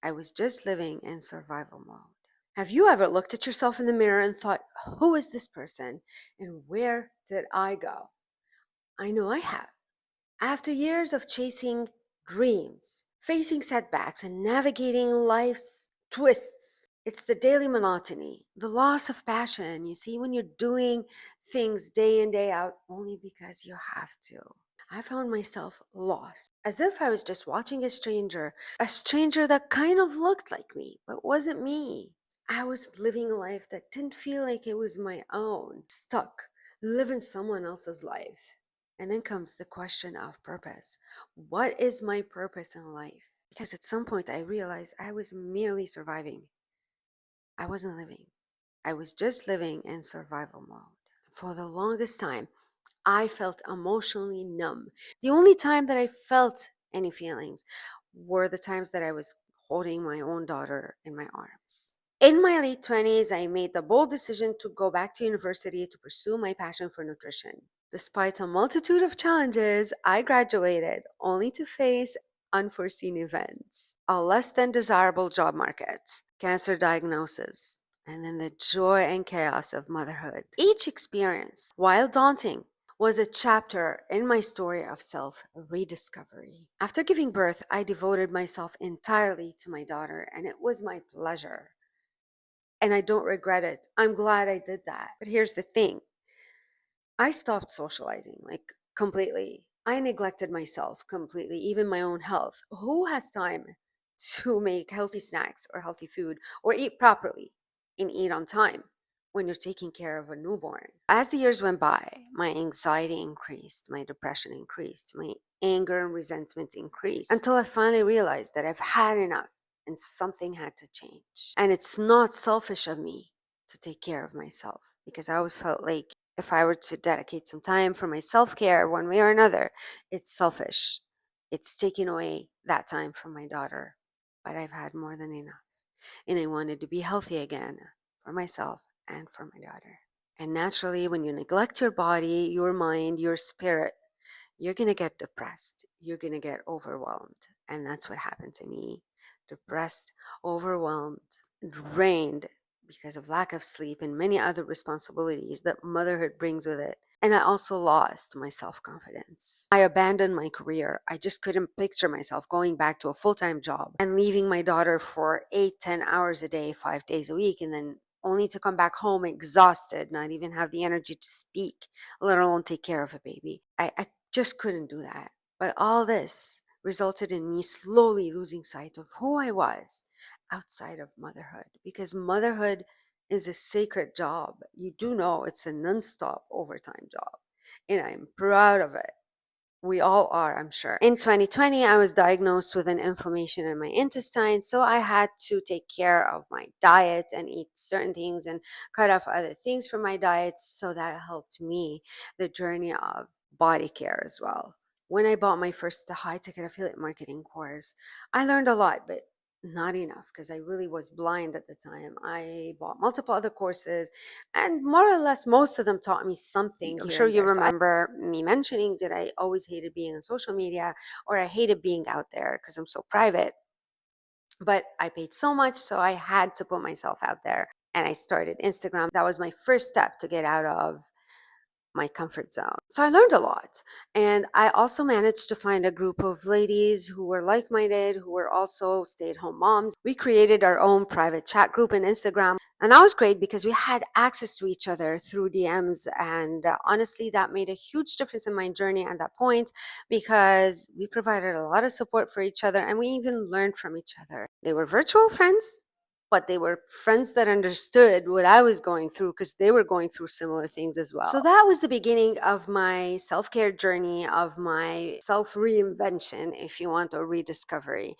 I was just living in survival mode. Have you ever looked at yourself in the mirror and thought, who is this person and where did I go? I know I have. After years of chasing dreams, facing setbacks, and navigating life's twists, it's the daily monotony, the loss of passion. You see, when you're doing things day in, day out only because you have to. I found myself lost, as if I was just watching a stranger that kind of looked like me, but wasn't me. I was living a life that didn't feel like it was my own, stuck, living someone else's life. And then comes the question of purpose. What is my purpose in life? Because at some point I realized I was merely surviving. I wasn't living. I was just living in survival mode. For the longest time, I felt emotionally numb. The only time that I felt any feelings were the times that I was holding my own daughter in my arms. In my late 20s, I made the bold decision to go back to university to pursue my passion for nutrition. Despite a multitude of challenges, I graduated only to face unforeseen events, a less than desirable job market, cancer diagnosis, and then the joy and chaos of motherhood. Each experience, while daunting, was a chapter in my story of self rediscovery. After giving birth, I devoted myself entirely to my daughter, and it was my pleasure. And I don't regret it. I'm glad I did that. But here's the thing, I stopped socializing like completely. I neglected myself completely, even my own health. Who has time to make healthy snacks or healthy food or eat properly and eat on time when you're taking care of a newborn? As the years went by, my anxiety increased, my depression increased, my anger and resentment increased until I finally realized that I've had enough and something had to change. And it's not selfish of me to take care of myself because I always felt like if I were to dedicate some time for my self care one way or another, it's selfish. It's taking away that time from my daughter. But I've had more than enough. And I wanted to be healthy again for myself and for my daughter. And naturally, when you neglect your body, your mind, your spirit, you're going to get depressed. You're going to get overwhelmed. And that's what happened to me. Depressed, overwhelmed, drained because of lack of sleep and many other responsibilities that motherhood brings with it. And I also lost my self confidence. I abandoned my career. I just couldn't picture myself going back to a full time job and leaving my daughter for 8, 10 hours a day, 5 days a week, and then only to come back home exhausted, not even have the energy to speak, let alone take care of a baby. I just couldn't do that. But all this resulted in me slowly losing sight of who I was outside of motherhood, because motherhood is a sacred job. You do know it's a non-stop overtime job, and I'm proud of it. We all are, I'm sure. In 2020, I was diagnosed with an inflammation in my intestine, so I had to take care of my diet and eat certain things and cut off other things from my diet, so that helped me the journey of body care as well. When I bought my first high ticket affiliate marketing course, I learned a lot, but not enough because I really was blind at the time. I bought multiple other courses, and more or less most of them taught me something. I'm sure you remember me mentioning that I always hated being on social media, or I hated being out there because I'm so private. But I paid so much, so I had to put myself out there. And I started Instagram. That was my first step to get out of my comfort zone. So I learned a lot. And I also managed to find a group of ladies who were like minded, who were also stay at home moms. We created our own private chat group in Instagram. And that was great because we had access to each other through DMs. And honestly, that made a huge difference in my journey at that point because we provided a lot of support for each other and we even learned from each other. They were virtual friends, but they were friends that understood what I was going through because they were going through similar things as well. So that was the beginning of my self care journey, of my self reinvention, if you want, or rediscovery.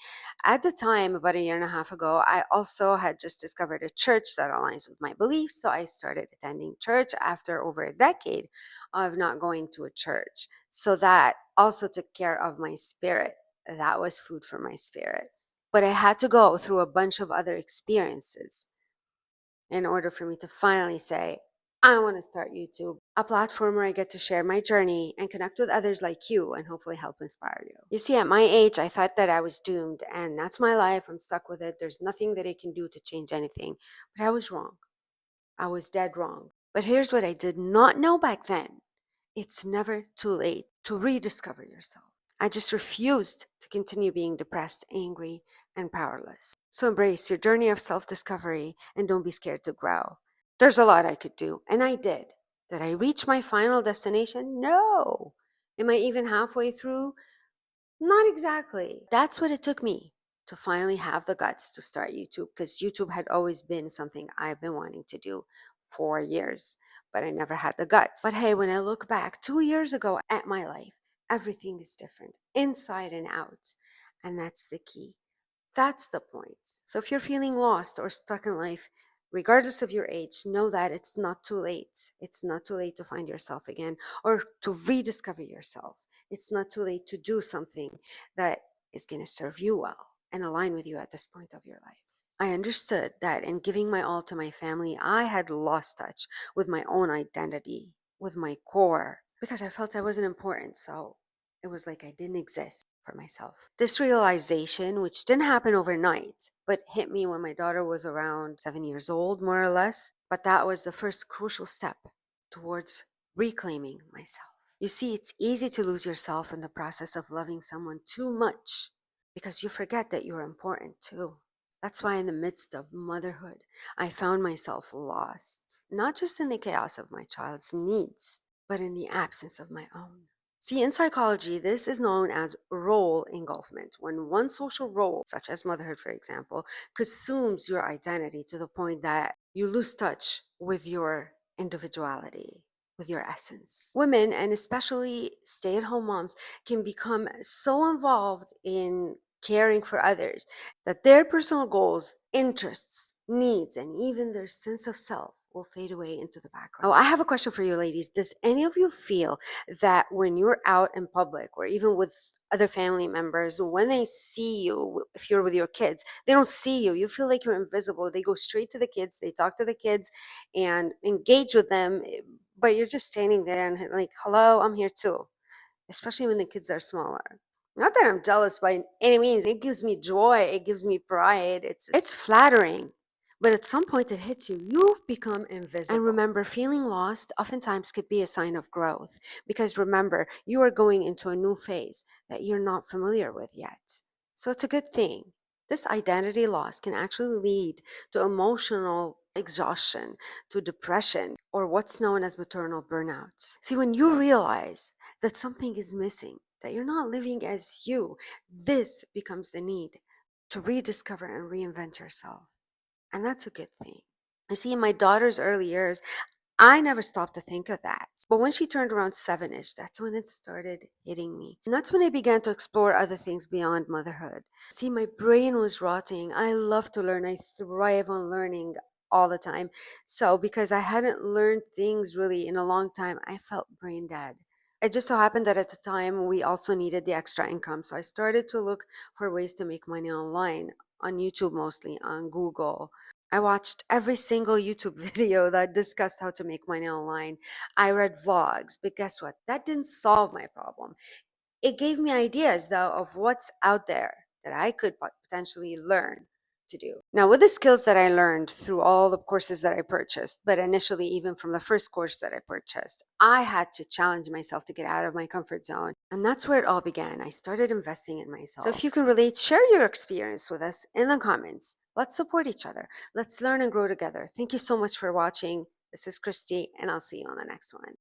At the time, about a year and a half ago, I also had just discovered a church that aligns with my beliefs. So I started attending church after over a decade of not going to a church. So that also took care of my spirit. That was food for my spirit. But I had to go through a bunch of other experiences in order for me to finally say, I want to start YouTube, a platform where I get to share my journey and connect with others like you and hopefully help inspire you. You see, at my age, I thought that I was doomed and that's my life. I'm stuck with it. There's nothing that I can do to change anything. But I was wrong. I was dead wrong. But here's what I did not know back then: it's never too late to rediscover yourself. I just refused to continue being depressed, angry, and powerless. So embrace your journey of self discovery and don't be scared to grow. There's a lot I could do, and I did. Did I reach my final destination? No. Am I even halfway through? Not exactly. That's what it took me to finally have the guts to start YouTube, because YouTube had always been something I've been wanting to do for years, but I never had the guts. But hey, when I look back 2 years ago at my life, everything is different, inside and out. And that's the key. That's the point. So if you're feeling lost or stuck in life, regardless of your age, know that it's not too late. It's not too late to find yourself again or to rediscover yourself. It's not too late to do something that is going to serve you well and align with you at this point of your life. I understood that in giving my all to my family, I had lost touch with my own identity, with my core, because I felt I wasn't important. So it was like I didn't exist for myself. This realization, which didn't happen overnight, but hit me when my daughter was around 7 years old, more or less. But that was the first crucial step towards reclaiming myself. You see, it's easy to lose yourself in the process of loving someone too much because you forget that you're important too. That's why in the midst of motherhood, I found myself lost, not just in the chaos of my child's needs, but in the absence of my own. See, in psychology, this is known as role engulfment, when one social role, such as motherhood, for example, consumes your identity to the point that you lose touch with your individuality, with your essence. Women, and especially stay at home moms, can become so involved in caring for others that their personal goals, interests, needs, and even their sense of self will fade away into the background. Oh, I have a question for you, ladies. Does any of you feel that when you're out in public or even with other family members, when they see you, if you're with your kids, they don't see you, you feel like you're invisible? They go straight to the kids, they talk to the kids and engage with them, but you're just standing there and like, hello, I'm here too, especially when the kids are smaller. Not that I'm jealous by any means. It gives me joy. It gives me pride. It's flattering. But at some point it hits you. You've become invisible. And remember, feeling lost oftentimes could be a sign of growth. Because remember, you are going into a new phase that you're not familiar with yet. So it's a good thing. This identity loss can actually lead to emotional exhaustion, to depression, or what's known as maternal burnout. See, when you realize that something is missing, that you're not living as you, this becomes the need to rediscover and reinvent yourself. And that's a good thing. You see, in my daughter's early years, I never stopped to think of that. But when she turned around 7-ish, that's when it started hitting me. And that's when I began to explore other things beyond motherhood. See, my brain was rotting. I love to learn. I thrive on learning all the time. So because I hadn't learned things really in a long time, I felt brain dead. It just so happened that at the time we also needed the extra income. So I started to look for ways to make money online, on YouTube mostly, on Google. I watched every single YouTube video that discussed how to make money online. I read vlogs, but guess what? That didn't solve my problem. It gave me ideas, though, of what's out there that I could potentially learn to do. Now, with the skills that I learned through all the courses that I purchased, but initially, even from the first course that I purchased, I had to challenge myself to get out of my comfort zone. And that's where it all began. I started investing in myself. So if you can relate, share your experience with us in the comments. Let's support each other. Let's learn and grow together. Thank you so much for watching. This is Christy, and I'll see you on the next one.